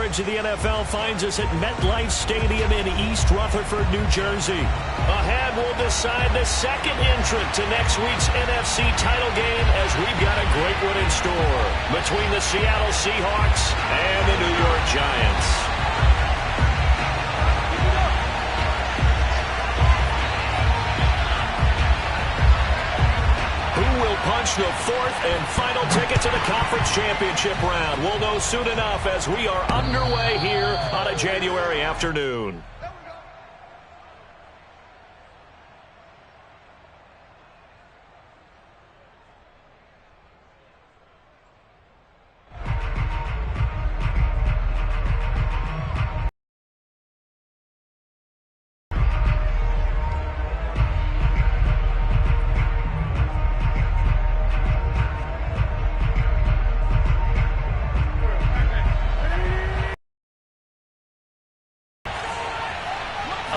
coverage of the NFL finds us at MetLife Stadium in East Rutherford, New Jersey. Ahead, we'll decide the second entrant to next week's NFC title game as we've got a great one in store between the Seattle Seahawks and the New York Giants. Punch the fourth and final ticket to the conference championship round. We'll know soon enough as we are underway here on a January afternoon.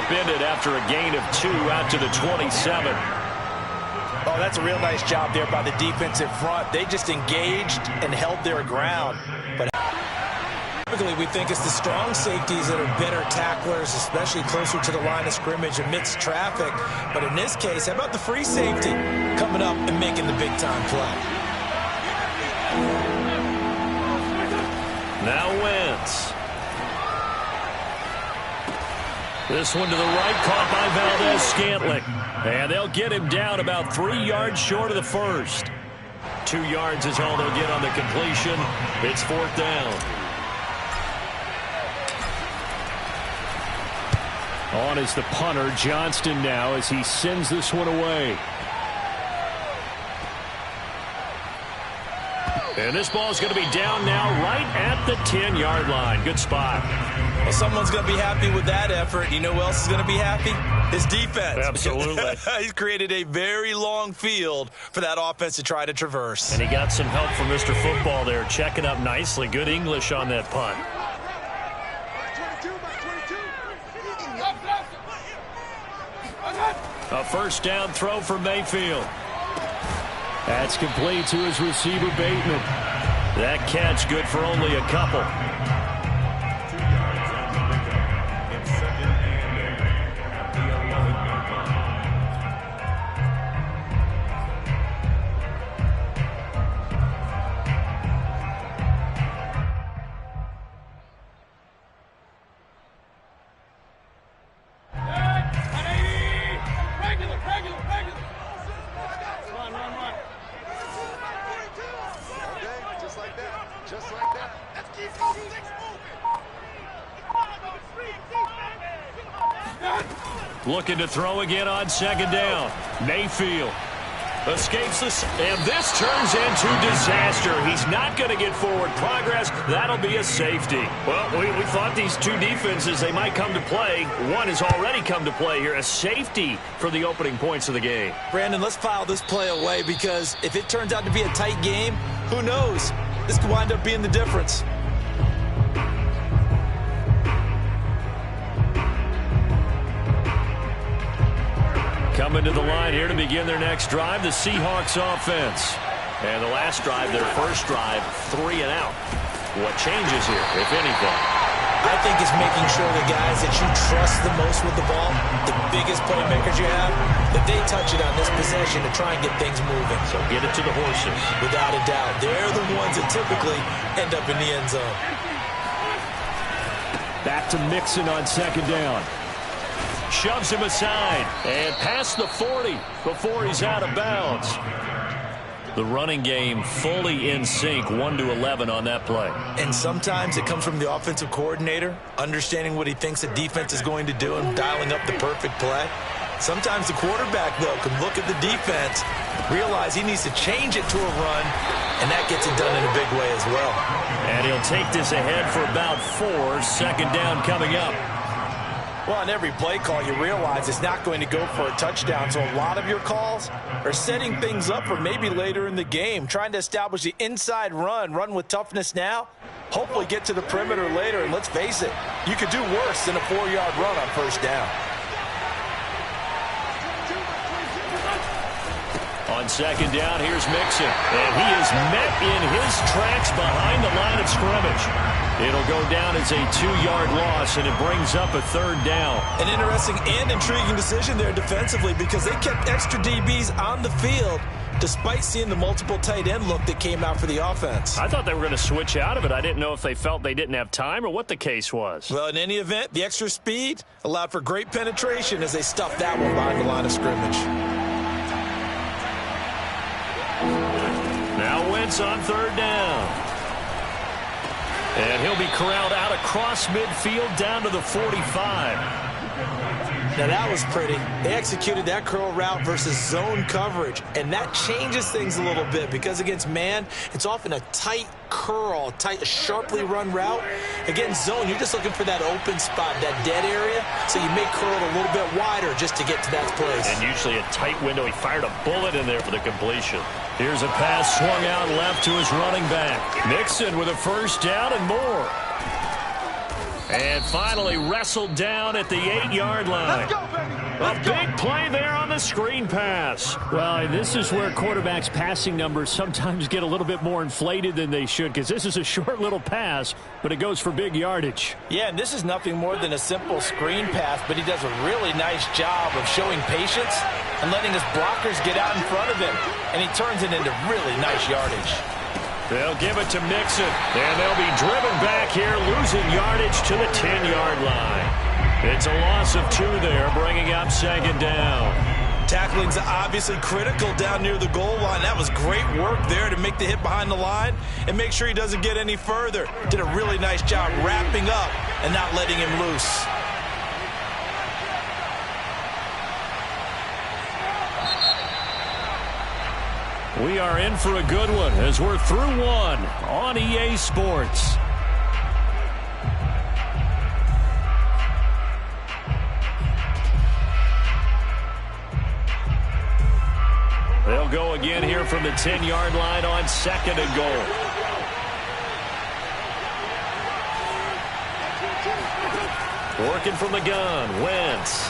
Upended after a gain of 2 out to the 27. Oh, that's a real nice job there by the defensive front. They just engaged and held their ground. But typically we think it's the strong safeties that are better tacklers, especially closer to the line of scrimmage amidst traffic. But in this case, how about the free safety coming up and making the big-time play? Now Wentz. This one to the right, caught by Valdez-Scantling. And they'll get him down about 3 yards short of the first. 2 yards is all they'll get on the completion. It's fourth down. On is the punter, Johnston now, as he sends this one away. And this ball's going to be down now right at the 10-yard line. Good spot. Well, someone's going to be happy with that effort. You know who else is going to be happy? His defense. Absolutely. He's created a very long field for that offense to try to traverse. And he got some help from Mr. Football there, checking up nicely. Good English on that punt. A first down throw for Mayfield. That's complete to his receiver, Bateman. That catch good for only a couple. Looking to throw again on second down. Mayfield escapes this, and this turns into disaster. He's not going to get forward progress. That'll be a safety. Well, we thought these two defenses, they might come to play. One has already come to play here. A safety for the opening points of the game. Brandon, let's file this play away because if it turns out to be a tight game, who knows? This could wind up being the difference. Coming to the line here to begin their next drive, the Seahawks offense. And the last drive, their first drive, 3 and out. What changes here, if anything? I think it's making sure the guys that you trust the most with the ball, the biggest playmakers you have, that they touch it on this possession to try and get things moving. So get it to the horses. Without a doubt. They're the ones that typically end up in the end zone. Back to Mixon on second down. Shoves him aside and past the 40 before he's out of bounds. The running game fully in sync, 1-11 on that play. And sometimes it comes from the offensive coordinator, understanding what he thinks the defense is going to do and dialing up the perfect play. Sometimes the quarterback, though, can look at the defense, realize he needs to change it to a run, and that gets it done in a big way as well. And he'll take this ahead for about 4. Second down coming up. Well, on every play call, you realize it's not going to go for a touchdown. So a lot of your calls are setting things up for maybe later in the game, trying to establish the inside run with toughness now, hopefully get to the perimeter later. And let's face it, you could do worse than a 4-yard run on first down. On second down, here's Mixon. And he is met in his tracks behind the line of scrimmage. It'll go down as a 2-yard loss, and it brings up a 3rd down. An interesting and intriguing decision there defensively because they kept extra DBs on the field despite seeing the multiple tight end look that came out for the offense. I thought they were going to switch out of it. I didn't know if they felt they didn't have time or what the case was. Well, in any event, the extra speed allowed for great penetration as they stuffed that one behind the line of scrimmage. Now Wentz on 3rd down. And he'll be corralled out across midfield down to the 45. Now that was pretty. They executed that curl route versus zone coverage, and that changes things a little bit because against man, it's often a tight curl, sharply run route. Against zone, you're just looking for that open spot, that dead area, so you may curl it a little bit wider just to get to that place. And usually a tight window. He fired a bullet in there for the completion. Here's a pass swung out left to his running back. Mixon with a 1st down and more. And finally wrestled down at the 8-yard line. Let's go, baby. A big play there on the screen pass. Well, this is where quarterbacks' passing numbers sometimes get a little bit more inflated than they should because this is a short little pass, but it goes for big yardage. Yeah, and this is nothing more than a simple screen pass, but he does a really nice job of showing patience and letting his blockers get out in front of him, and he turns it into really nice yardage. They'll give it to Mixon, and they'll be driven back here, losing yardage to the 10-yard line. It's a loss of 2 there, bringing up 2nd down. Tackling's obviously critical down near the goal line. That was great work there to make the hit behind the line and make sure he doesn't get any further. Did a really nice job wrapping up and not letting him loose. We are in for a good one as we're through one on EA Sports. They'll go again here from the 10-yard line on 2nd and goal. Working from the gun, Wentz.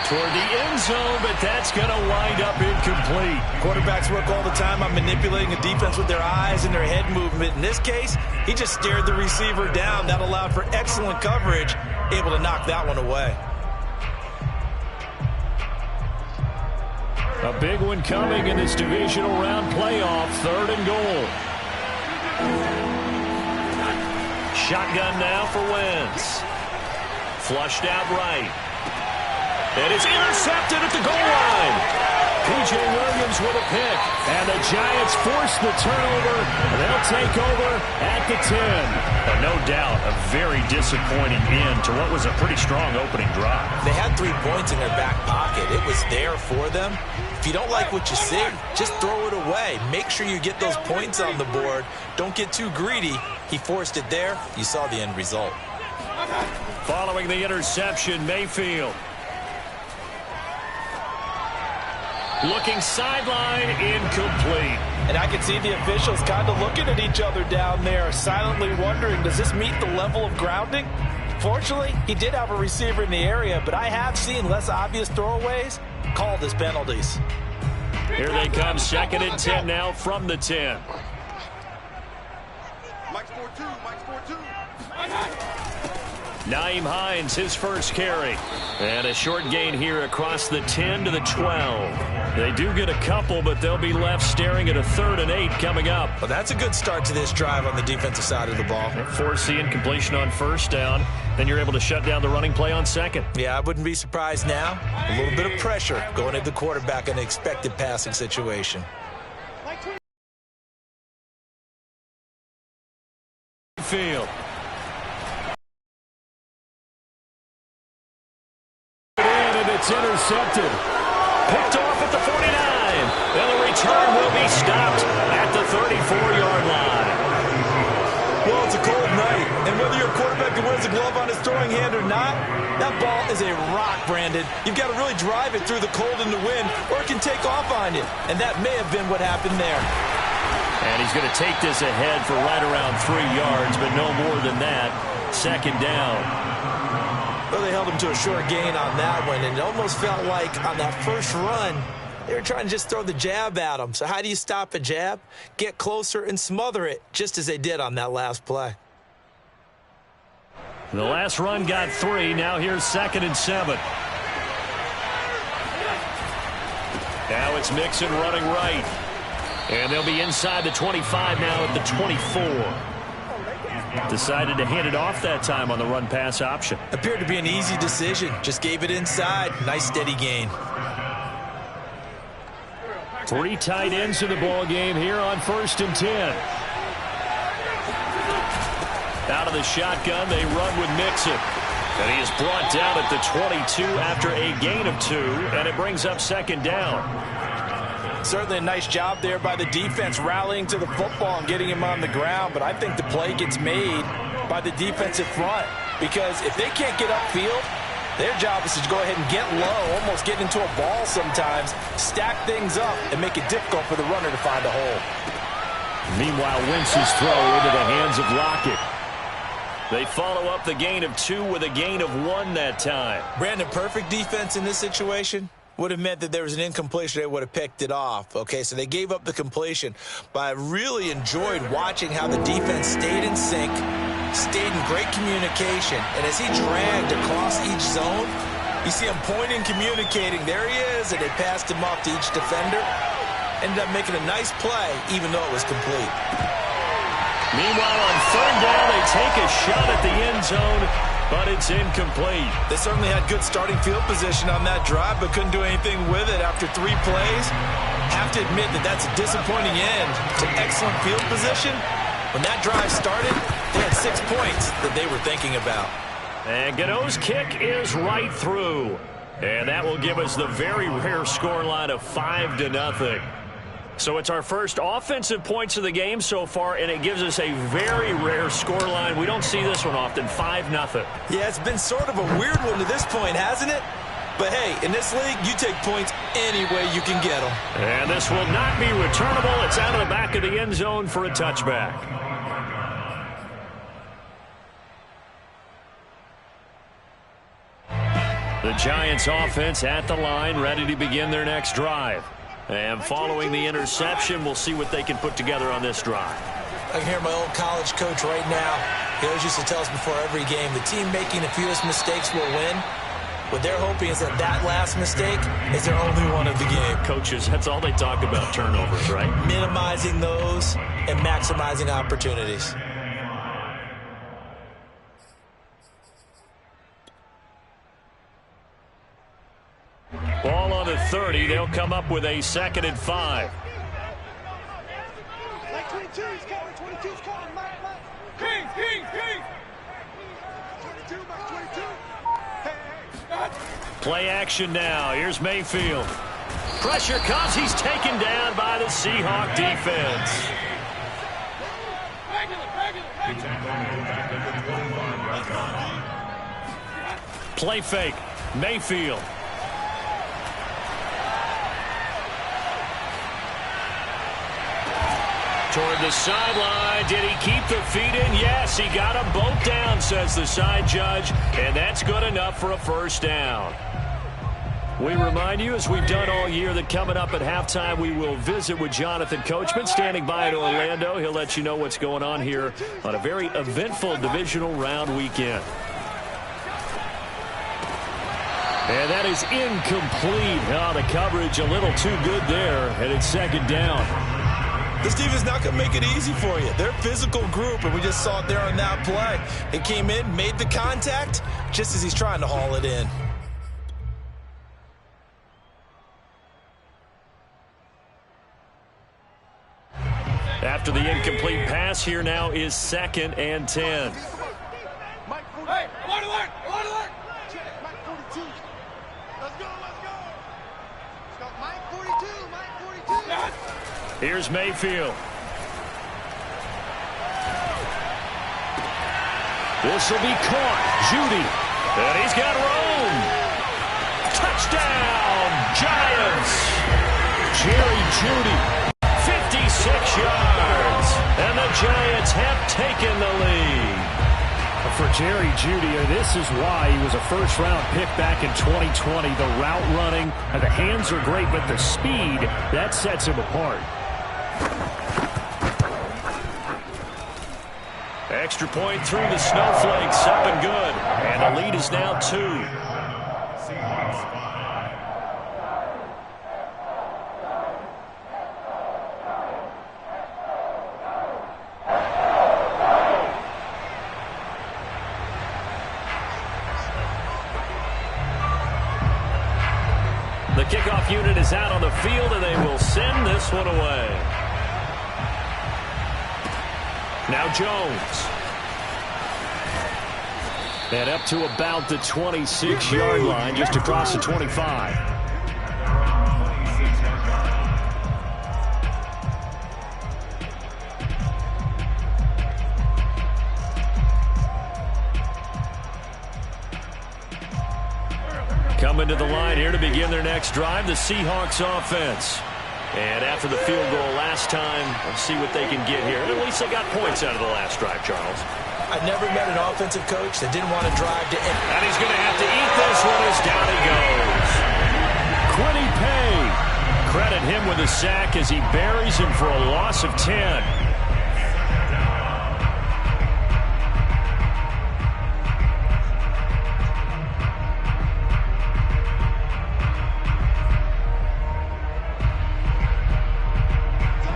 Toward the end zone, but that's going to wind up incomplete. Quarterbacks work all the time on manipulating a defense with their eyes and their head movement. In this case, he just stared the receiver down. That allowed for excellent coverage, able to knock that one away. A big one coming in this divisional round playoff, 3rd and goal. Shotgun now for Wentz. Flushed out right. And it's intercepted at the goal line. P.J. Williams with a pick. And the Giants force the turnover. They'll take over at the 10. But no doubt, a very disappointing end to what was a pretty strong opening drive. They had 3 points in their back pocket. It was there for them. If you don't like what you see, just throw it away. Make sure you get those points on the board. Don't get too greedy. He forced it there. You saw the end result. Following the interception, Mayfield. Looking sideline, incomplete. And I can see the officials kind of looking at each other down there, silently wondering, does this meet the level of grounding? Fortunately, he did have a receiver in the area, but I have seen less obvious throwaways called as penalties. Here they come, 2nd and 10 now from the 10. Mike's 4-2. Mike's 4-2. Naeem Hines, his first carry. And a short gain here across the 10 to the 12. They do get a couple, but they'll be left staring at a 3rd and 8 coming up. Well, that's a good start to this drive on the defensive side of the ball. Force the incompletion on 1st down. Then you're able to shut down the running play on 2nd. Yeah, I wouldn't be surprised now. A little bit of pressure going at the quarterback in an expected passing situation. Field. It's intercepted. Picked off at the 49. And the return will be stopped at the 34-yard line. Well, it's a cold night, and whether you're a quarterback that wears a glove on his throwing hand or not, that ball is a rock, Brandon. You've got to really drive it through the cold and the wind, or it can take off on you. And that may have been what happened there. And he's going to take this ahead for right around 3 yards, but no more than that. 2nd down. Well, they held him to a short gain on that one, and it almost felt like on that first run, They were trying to just throw the jab at him. So how do you stop a jab? Get closer and smother it, just as they did on that last play. The last run got 3. Now here's 2nd and 7. Now it's Mixon running right. And they'll be inside the 25 now at the 24. Decided to hand it off that time on the run-pass option. Appeared to be an easy decision. Just gave it inside. Nice steady gain. 3 tight ends in the ball game here on 1st and 10. Out of the shotgun, they run with Mixon. And he is brought down at the 22 after a gain of 2, and it brings up 2nd down. Certainly a nice job there by the defense rallying to the football and getting him on the ground, but I think the play gets made by the defensive front because if they can't get upfield, their job is to go ahead and get low, almost get into a ball sometimes, stack things up, and make it difficult for the runner to find a hole. Meanwhile, Wentz's throw into the hands of Lockett. They follow up the gain of 2 with a gain of 1 that time. Brandon, perfect defense in this situation would have meant that there was an incompletion. They would have picked it off. Okay, so they gave up the completion. But I really enjoyed watching how the defense stayed in sync, stayed in great communication. And as he dragged across each zone, you see him pointing, communicating. There he is, and they passed him off to each defender. Ended up making a nice play, even though it was complete. Meanwhile, on 3rd down, they take a shot at the end zone, but it's incomplete. They certainly had good starting field position on that drive, but couldn't do anything with it after 3 plays. Have to admit that that's a disappointing end to excellent field position. When that drive started, they had 6 points that they were thinking about. And Gano's kick is right through. And that will give us the very rare scoreline of 5-0. So it's our first offensive points of the game so far, and it gives us a very rare scoreline. We don't see this one often, 5-0. Yeah, it's been sort of a weird one to this point, hasn't it? But, hey, in this league, you take points any way you can get them. And this will not be returnable. It's out of the back of the end zone for a touchback. The Giants offense at the line, ready to begin their next drive. And following the interception, we'll see what they can put together on this drive. I can hear my old college coach right now. He always used to tell us before every game, the team making the fewest mistakes will win. What they're hoping is that that last mistake is their only one of the game. Coaches, that's all they talk about, turnovers, right? Minimizing those and maximizing opportunities. Ball on the 30. They'll come up with a 2nd and 5. Mike 22, he's calling. 22's calling. Mike. King. 22, Mike 22. Hey. Play action now. Here's Mayfield. Pressure comes. He's taken down by the Seahawk defense. Play fake. Mayfield. Toward the sideline. Did he keep the feet in? Yes, he got them both down, says the side judge. And that's good enough for a 1st down. We remind you, as we've done all year, that coming up at halftime, we will visit with Jonathan Coachman, standing by in Orlando. He'll let you know what's going on here on a very eventful divisional round weekend. And that is incomplete. Oh, the coverage a little too good there, and it's 2nd down. This team is not going to make it easy for you. They're a physical group, and we just saw it there on that play. They came in, made the contact, just as he's trying to haul it in. After the incomplete pass, here now is 2nd and 10. Mike 42. Hey, alert! Check, Mike 42. Let's go. Mike 42. Here's Mayfield. This will be caught. Judy. And he's got room. Touchdown, Giants. Jerry Judy. 56 yards. And the Giants have taken the lead. A for Jerry Jeudy. This is why he was a first-round pick back in 2020. The route running, the hands are great, but the speed, that sets him apart. Extra point through the snowflakes, up and good. And the lead is now 2. The kickoff unit is out on the field, and they will send this one away. Now Jones. And up to about the 26-yard line, just across the 25. Coming to the line here to begin their next drive, the Seahawks offense. And after the field goal last time, let's see what they can get here. At least they got points out of the last drive, Charles. I've never met an offensive coach that didn't want to drive to end. And he's going to have to eat this one as down he goes. Quiddy Pay. Credit him with a sack as he buries him for a loss of 10.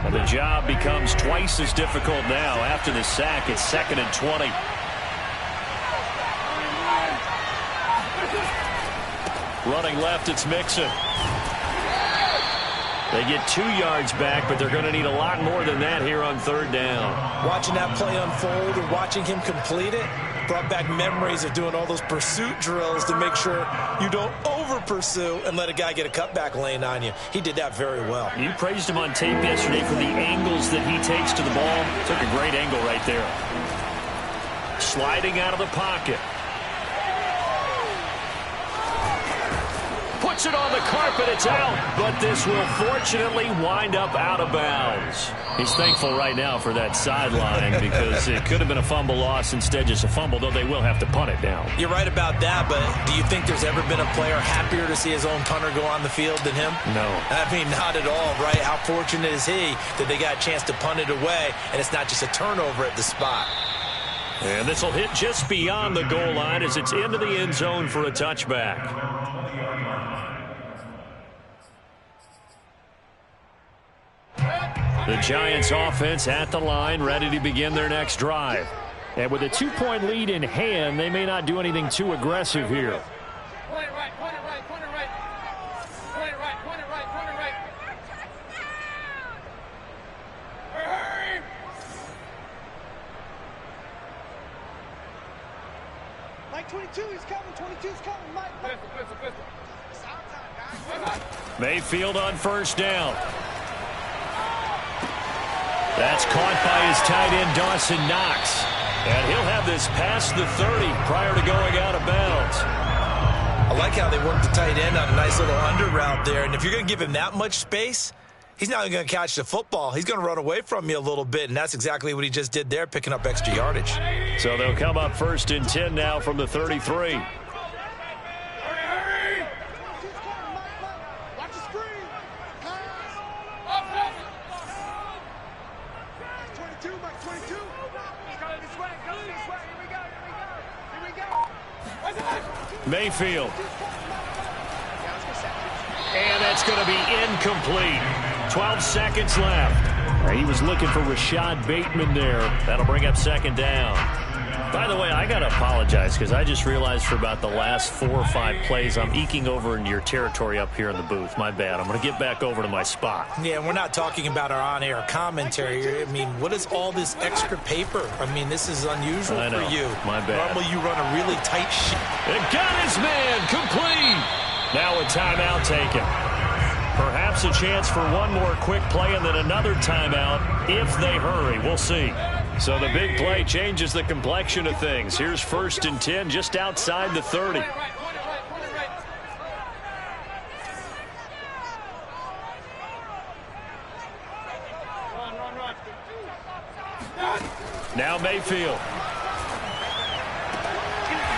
The job becomes twice as difficult now. After the sack, it's 2nd and 20. Running left, it's Mixon. They get 2 yards back, but they're going to need a lot more than that here on 3rd down. Watching that play unfold and watching him complete it brought back memories of doing all those pursuit drills to make sure you don't over-pursue and let a guy get a cutback lane on you. He did that very well. You praised him on tape yesterday for the angles that he takes to the ball. Took a great angle right there. Sliding out of the pocket. Puts it on the carpet, it's out, but this will fortunately wind up out of bounds. He's thankful right now for that sideline because it could have been a fumble loss, instead just a fumble, though they will have to punt it down. You're right about that, but do you think there's ever been a player happier to see his own punter go on the field than him? No. I mean, not at all, right? How fortunate is he that they got a chance to punt it away, and it's not just a turnover at the spot. And this will hit just beyond the goal line as it's into the end zone for a touchback. The Giants offense at the line, ready to begin their next drive. And with a 2-point lead in hand, they may not do anything too aggressive here. Point it right, point it right, point it right. Point it right, point it right, point it right. Hurry! Mike 22, he's coming, 22's coming, Mike. Pistol. It's our time, guys. Mayfield on 1st down. That's caught by his tight end, Dawson Knox. And he'll have this past the 30 prior to going out of bounds. I like how they work the tight end on a nice little under route there. And if you're going to give him that much space, he's not going to catch the football. He's going to run away from you a little bit, and that's exactly what he just did there, picking up extra yardage. So they'll come up 1st and 10 now from the 33. Mayfield. And that's going to be incomplete. 12 seconds left. He was looking for Rashad Bateman there. That'll bring up 2nd down. By the way, I got to apologize because I just realized for about the last 4 or 5 plays, I'm eking over into your territory up here in the booth. My bad. I'm going to get back over to my spot. Yeah, we're not talking about our on-air commentary. I mean, what is all this extra paper? I mean, this is unusual for you. My bad. Normally you run a really tight sheet. And got his man complete. Now a timeout taken. Perhaps a chance for one more quick play and then another timeout if they hurry. We'll see. So the big play changes the complexion of things. Here's 1st and 10 just outside the 30. Now Mayfield.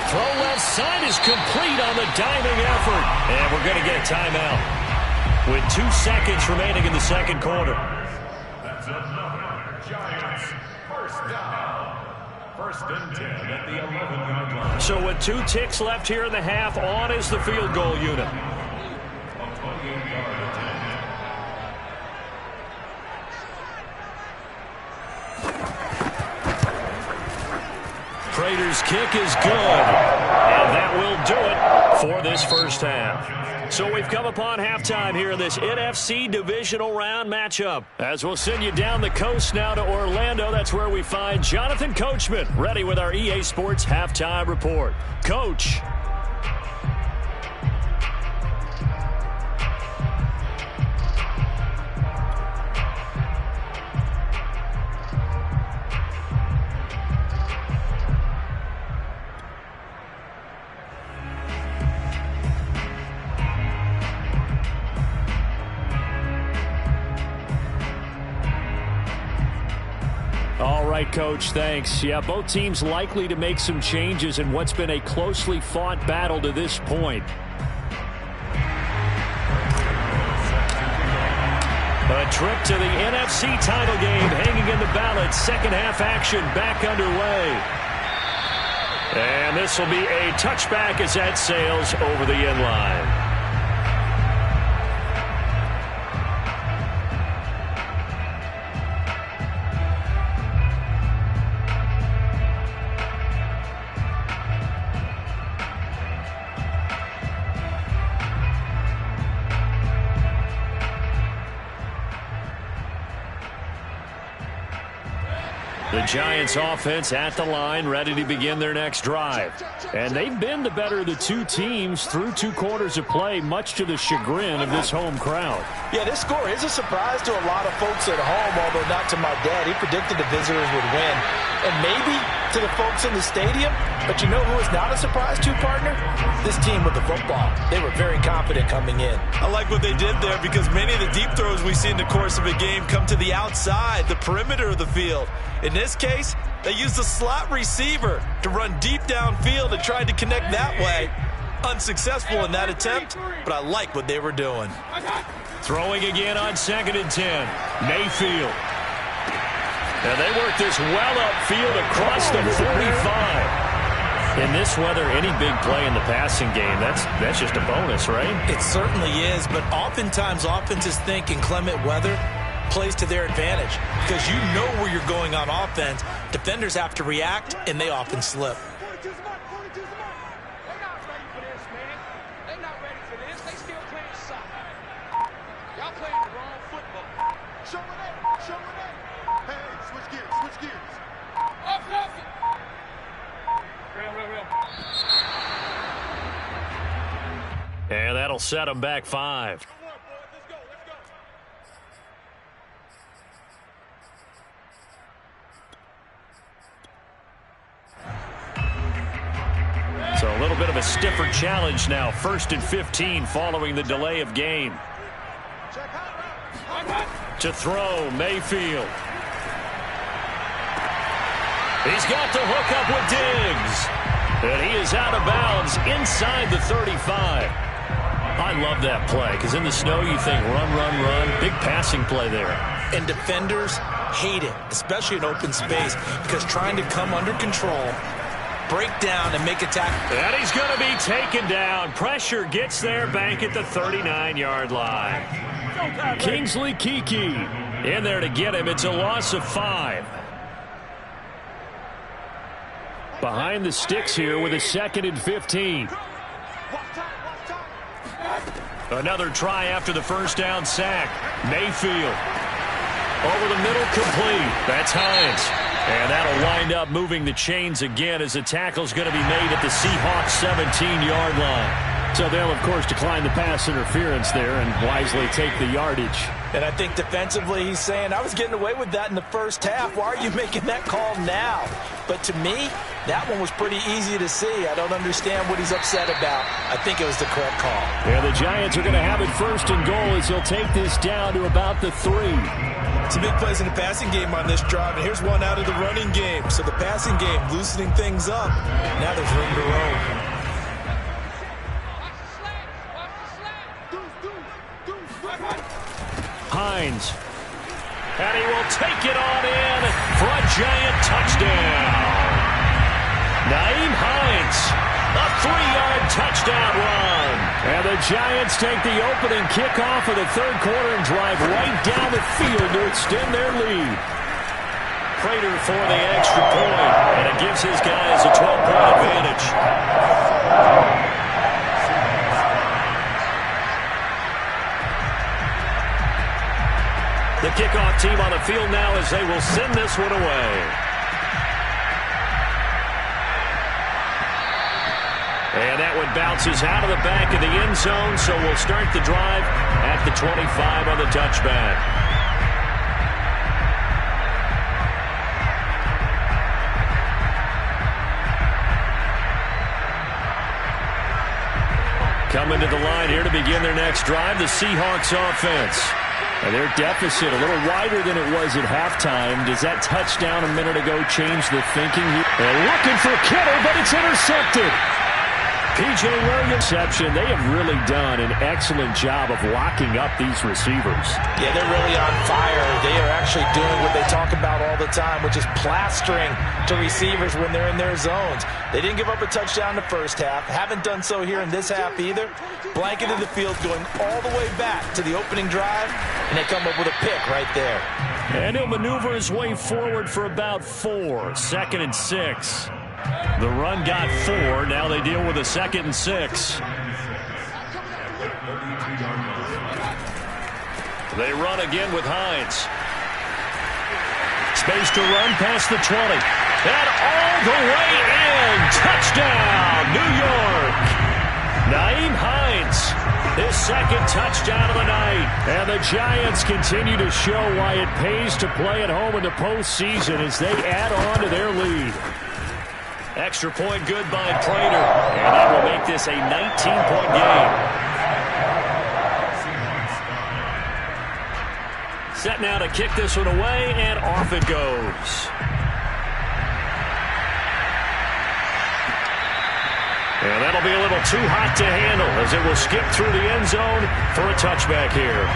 throw left side is complete on the diving effort. And we're going to get a timeout with 2 seconds remaining in the second quarter. That's another Giants first down. First and 10 at the 11-yard line. So with 2 ticks left here in the half, on is the field goal unit. A 28-yard attempt. Prater's kick is good, and that will do it for this first half. So we've come upon halftime here in this NFC divisional round matchup. As we'll send you down the coast now to Orlando, that's where we find Jonathan Coachman ready with our EA Sports halftime report. Coach. All right, Coach, thanks. Yeah, both teams likely to make some changes in what's been a closely fought battle to this point. A trip to the NFC title game hanging in the balance. Second half action back underway. And this will be a touchback as that sails over the end line. The Giants offense at the line, ready to begin their next drive. And they've been the better of the two teams through 2 quarters of play, much to the chagrin of this home crowd. Yeah, this score is a surprise to a lot of folks at home, although not to my dad. He predicted the visitors would win. And maybe to the folks in the stadium, but you know who is not a surprise to, partner? This team with the football. They were very confident coming in. I like what they did there because many of the deep throws we see in the course of a game come to the outside, the perimeter of the field. In this case, they used the slot receiver to run deep downfield and tried to connect that way. Unsuccessful in that attempt, but I like what they were doing. Throwing again on 2nd and 10. Mayfield. And they work this well upfield across the 45. In this weather, any big play in the passing game, that's just a bonus, right? It certainly is, but oftentimes offenses think in clement weather plays to their advantage because you know where you're going on offense. Defenders have to react, and they often slip. 42's the mark, 42's the mark. They're not ready for this, man. They're not ready for this. They still playing soccer. Y'all playing the wrong football. Show it up, show it up. Hey, switch gears, switch gears. Off it. Real. And that'll set them back 5. So a little bit of a stiffer challenge now. 1st and 15 following the delay of game. To throw, Mayfield. He's got the hook up with Diggs. And he is out of bounds inside the 35. I love that play because in the snow you think run. Big passing play there. And defenders hate it, especially in open space, because trying to come under control, break down, and make a tackle. And he's going to be taken down. Pressure gets there back at the 39-yard line. Kingsley Kiki in there to get him. It's a loss of 5. Behind the sticks here with a 2nd and 15. Another try after the first down sack. Mayfield. Over the middle, complete. That's Hines. And that'll wind up moving the chains again as the tackle's going to be made at the Seahawks 17-yard line. So they'll, of course, decline the pass interference there and wisely take the yardage. And I think defensively he's saying, I was getting away with that in the first half. Why are you making that call now? But to me, that one was pretty easy to see. I don't understand what he's upset about. I think it was the correct call. Yeah, the Giants are going to have it 1st and goal as he'll take this down to about the 3. Some big plays in the passing game on this drive, and here's one out of the running game. So the passing game loosening things up. Now there's room to roam. Hines. And he will take it on in for a giant touchdown. Naeem Hines, a 3-yard touchdown run. And the Giants take the opening kickoff of the third quarter and drive right down the field to extend their lead. Prater for the extra point, and it gives his guys a 12-point advantage. The kickoff team on the field now as they will send this one away. And that one bounces out of the back of the end zone, so we'll start the drive at the 25 on the touchback. Coming to the line here to begin their next drive, the Seahawks offense. And their deficit a little wider than it was at halftime. Does that touchdown a minute ago change the thinking here? They're looking for Kittle, but it's intercepted. P.J. Williams reception. They have really done an excellent job of locking up these receivers. Yeah, they're really on fire. They are actually doing what they talk about all the time, which is plastering to receivers when they're in their zones. They didn't give up a touchdown in the first half. Haven't done so here in this half either. Blanketed the field going all the way back to the opening drive, and they come up with a pick right there. And he'll maneuver his way forward for about 4. 2nd and 6. The run got 4. Now they deal with a 2nd and 6. They run again with Hines. Space to run past the 20. And all the way in. Touchdown, New York. Naeem Hines, his 2nd touchdown of the night. And the Giants continue to show why it pays to play at home in the postseason as they add on to their lead. Extra point good by Prater. And that will make this a 19-point game. Set now to kick this one away, and off it goes. And that'll be a little too hot to handle as it will skip through the end zone for a touchback here.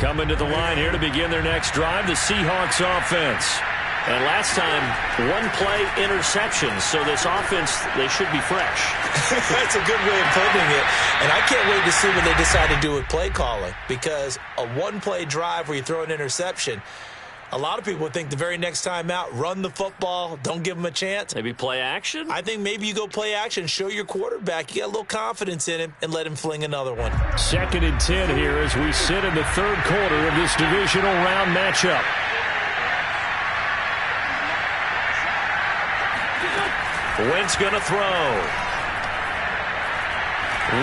Coming to the line here to begin their next drive, the Seahawks offense. And last time, one-play interceptions. So this offense, they should be fresh. That's a good way of putting it. And I can't wait to see what they decide to do with play calling. Because a one-play drive where you throw an interception, a lot of people would think the very next time out, run the football, don't give them a chance. Maybe play action? I think maybe you go play action, show your quarterback you got a little confidence in him, and let him fling another one. 2nd and 10 here as we sit in the 3rd quarter of this divisional round matchup. Wentz going to throw.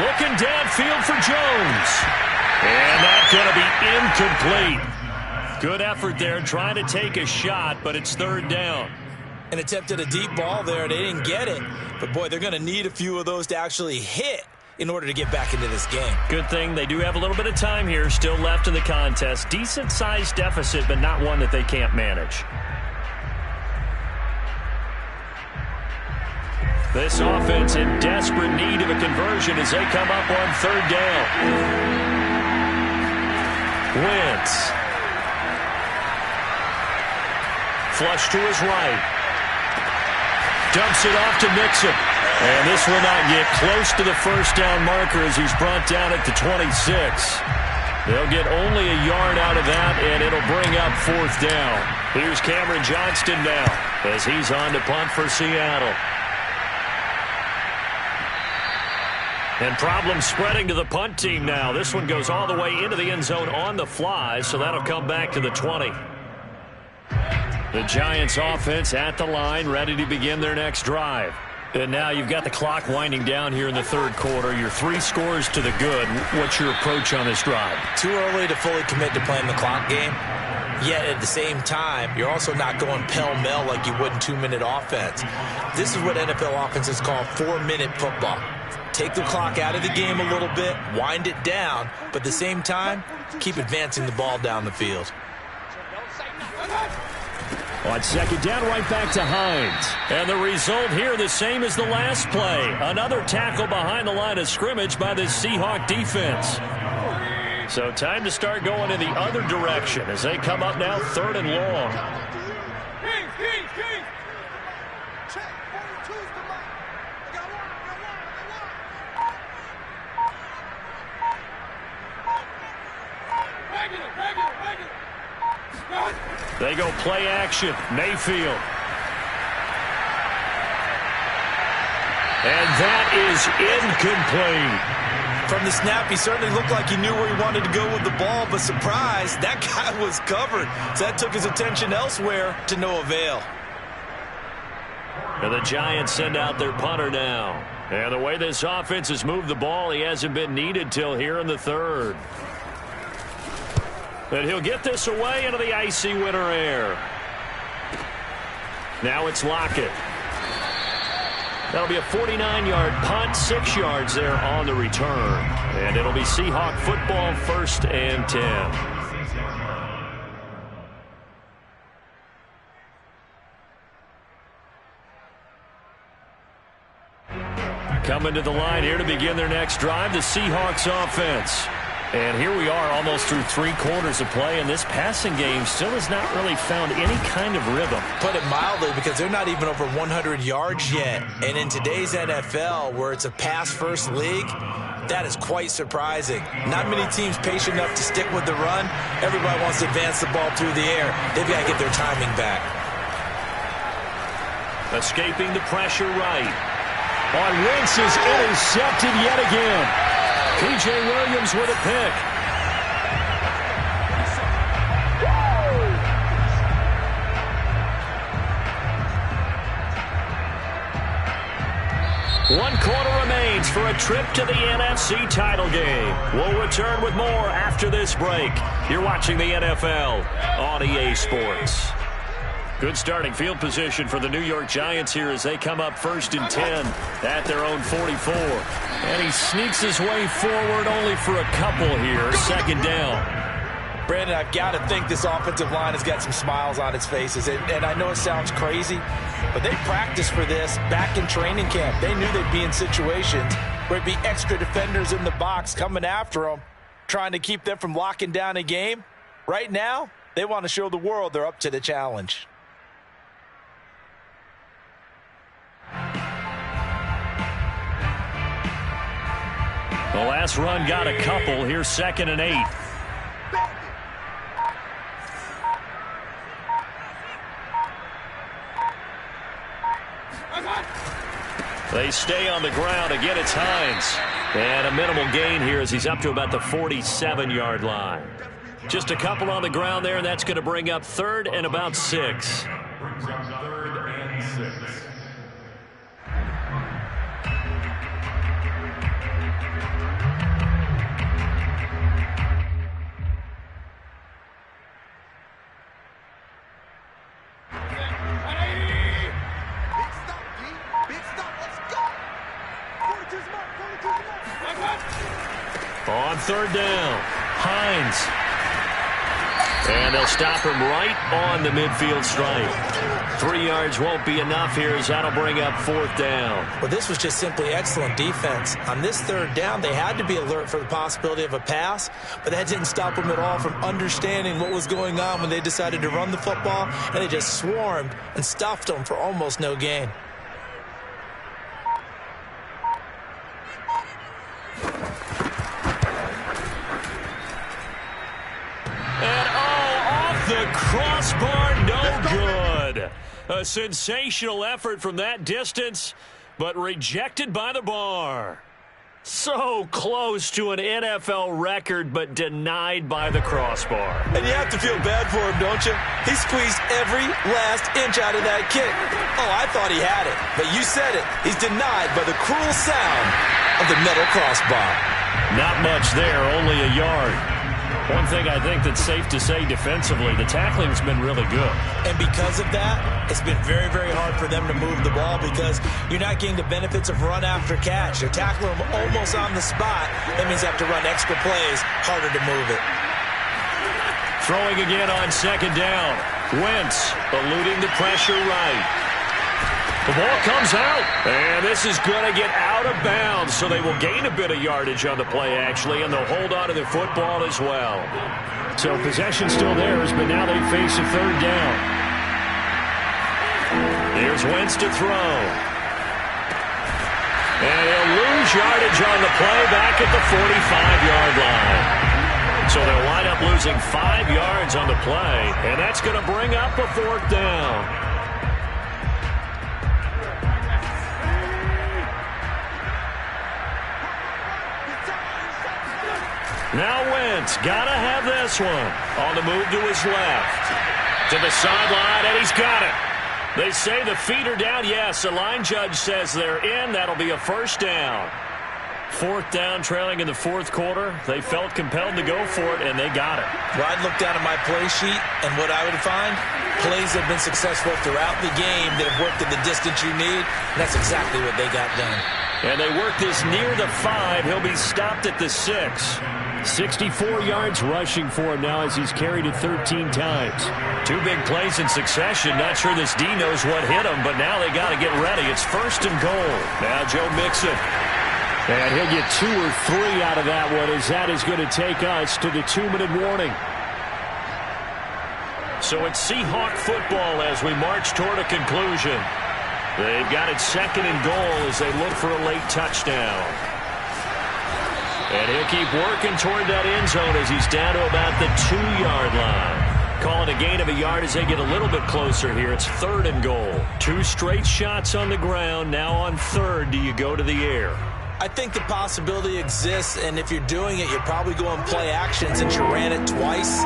Looking downfield for Jones. And that's going to be incomplete. Good effort there, trying to take a shot, but it's 3rd down. And attempted a deep ball there. They didn't get it. But, boy, they're going to need a few of those to actually hit in order to get back into this game. Good thing they do have a little bit of time here still left in the contest. Decent-sized deficit, but not one that they can't manage. This offense in desperate need of a conversion as they come up on 3rd down. Wentz. Flush to his right. Dumps it off to Mixon. And this will not get close to the 1st down marker as he's brought down at the 26. They'll get only a yard out of that, and it'll bring up 4th down. Here's Cameron Johnston now as he's on to punt for Seattle. And problems spreading to the punt team now. This one goes all the way into the end zone on the fly, so that'll come back to the 20. The Giants offense at the line, ready to begin their next drive. And now you've got the clock winding down here in the 3rd quarter. You're 3 scores to the good. What's your approach on this drive? Too early to fully commit to playing the clock game. Yet at the same time, you're also not going pell-mell like you would in 2-minute offense. This is what NFL offenses call 4-minute football. Take the clock out of the game a little bit, wind it down, but at the same time, keep advancing the ball down the field. On 2nd down, right back to Hines. And the result here the same as the last play. Another tackle behind the line of scrimmage by the Seahawk defense. So time to start going in the other direction as they come up now 3rd and long. They go play action. Mayfield. And that is incomplete. From the snap, he certainly looked like he knew where he wanted to go with the ball, but surprise, that guy was covered. So that took his attention elsewhere to no avail. And the Giants send out their punter now. And the way this offense has moved the ball, he hasn't been needed till here in the 3rd. But he'll get this away into the icy winter air. Now it's Lockett. That'll be a 49-yard punt, 6 yards there on the return. And it'll be Seahawk football, 1st and 10. Coming to the line here to begin their next drive, the Seahawks offense. And here we are almost through 3 quarters of play, and this passing game still has not really found any kind of rhythm. Put it mildly, because they're not even over 100 yards yet. And in today's NFL, where it's a pass-first league, that is quite surprising. Not many teams patient enough to stick with the run. Everybody wants to advance the ball through the air. They've got to get their timing back. Escaping the pressure right. On Wentz is intercepted yet again. P.J. Williams with a pick. One quarter remains for a trip to the NFC title game. We'll return with more after this break. You're watching the NFL on EA Sports. Good starting field position for the New York Giants here as they come up 1st and 10 at their own 44. And he sneaks his way forward only for a couple here. 2nd down. Brandon, I've got to think this offensive line has got some smiles on its faces. And I know it sounds crazy, but they practiced for this back in training camp. They knew they'd be in situations where it'd be extra defenders in the box coming after them, trying to keep them from locking down a game. Right now, they want to show the world they're up to the challenge. The last run got a couple. Here's 2nd and 8. They stay on the ground. Again, it's Hines. And a minimal gain here as he's up to about the 47-yard line. Just a couple on the ground there, and that's going to bring up 3rd and about 6. Brings up 3rd and 6. On 3rd down, Hines. And they'll stop him right on the midfield stripe. 3 yards won't be enough here as that'll bring up 4th down. Well, this was just simply excellent defense. On this 3rd down, they had to be alert for the possibility of a pass, but that didn't stop them at all from understanding what was going on when they decided to run the football, and they just swarmed and stuffed them for almost no gain. Crossbar, no good. A sensational effort from that distance, but rejected by the bar. So close to an NFL record, but denied by the crossbar. And you have to feel bad for him, don't you? He squeezed every last inch out of that kick. Oh, I thought he had it, but you said it. He's denied by the cruel sound of the metal crossbar. Not much there, only a yard. One thing I think that's safe to say defensively, the tackling's been really good. And because of that, it's been very, very hard for them to move the ball because you're not getting the benefits of run after catch. You're tackling them almost on the spot. That means you have to run extra plays, harder to move it. Throwing again on 2nd down. Wentz eluding the pressure right. The ball comes out, and this is going to get out of bounds, so they will gain a bit of yardage on the play, actually, and they'll hold on to the football as well. So possession still theirs, but now they face a 3rd down. Here's Wentz to throw. And he'll lose yardage on the play back at the 45-yard line. So they'll wind up losing 5 yards on the play, and that's going to bring up a 4th down. Now Wentz, gotta have this one. On the move to his left. To the sideline, and he's got it. They say the feet are down. Yes, the line judge says they're in. That'll be a 1st down. 4th down, trailing in the 4th quarter. They felt compelled to go for it, and they got it. Well, I'd look down at my play sheet, and what I would find, plays have been successful throughout the game that have worked at the distance you need, and that's exactly what they got done. And they work this near the 5. He'll be stopped at the 6. 64 yards rushing for him now as he's carried it 13 times. 2 big plays in succession. Not sure this D knows what hit him, but now they got to get ready. It's 1st and goal. Now Joe Mixon. And he'll get 2 or 3 out of that one as that is going to take us to the 2-minute warning. So it's Seahawk football as we march toward a conclusion. They've got it 2nd and goal as they look for a late touchdown. And he'll keep working toward that end zone as he's down to about the 2-yard line. Calling a gain of a yard as they get a little bit closer here. It's 3rd and goal. 2 straight shots on the ground. Now on 3rd, do you go to the air? I think the possibility exists, and if you're doing it, you're probably going play action since you ran it twice.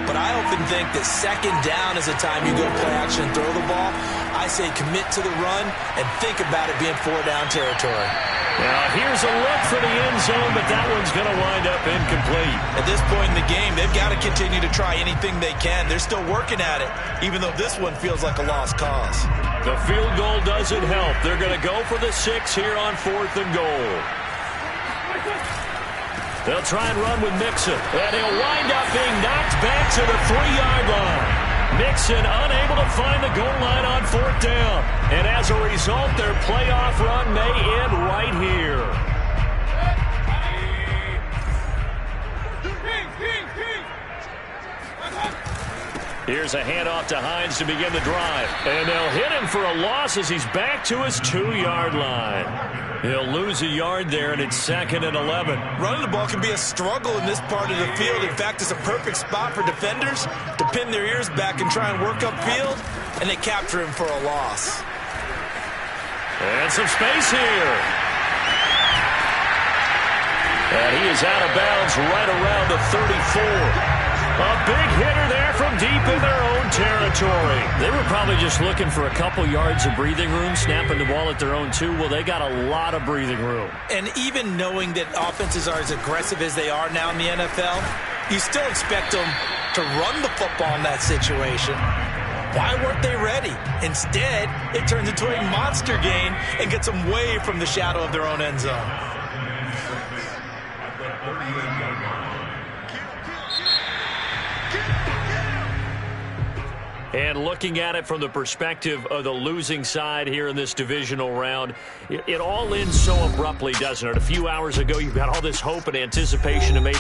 But I often think that 2nd down is the time you go play action and throw the ball. I say commit to the run and think about it being 4-down territory. Now, here's a look for the end zone, but that one's going to wind up incomplete. At this point in the game, they've got to continue to try anything they can. They're still working at it, even though this one feels like a lost cause. The field goal doesn't help. They're going to go for the 6 here on 4th and goal. They'll try and run with Mixon, and he'll wind up being knocked back to the 3-yard line. Mixon unable to find the goal line on 4th down. And as a result, their playoff run may end right here. Here's a handoff to Hines to begin the drive. And they'll hit him for a loss as he's back to his 2-yard line. He'll lose a yard there, and it's 2nd and 11. Running the ball can be a struggle in this part of the field. In fact, it's a perfect spot for defenders to pin their ears back and try and work upfield, and they capture him for a loss. And some space here. And he is out of bounds right around the 34. A big hitter there from deep in their own territory. They were probably just looking for a couple yards of breathing room, snapping the ball at their own 2. Well, they got a lot of breathing room. And even knowing that offenses are as aggressive as they are now in the NFL, you still expect them to run the football in that situation. Why weren't they ready? Instead, it turns into a monster gain and gets them way from the shadow of their own end zone. And looking at it from the perspective of the losing side here in this divisional round, it all ends so abruptly, doesn't it? A few hours ago, you've got all this hope and anticipation to maybe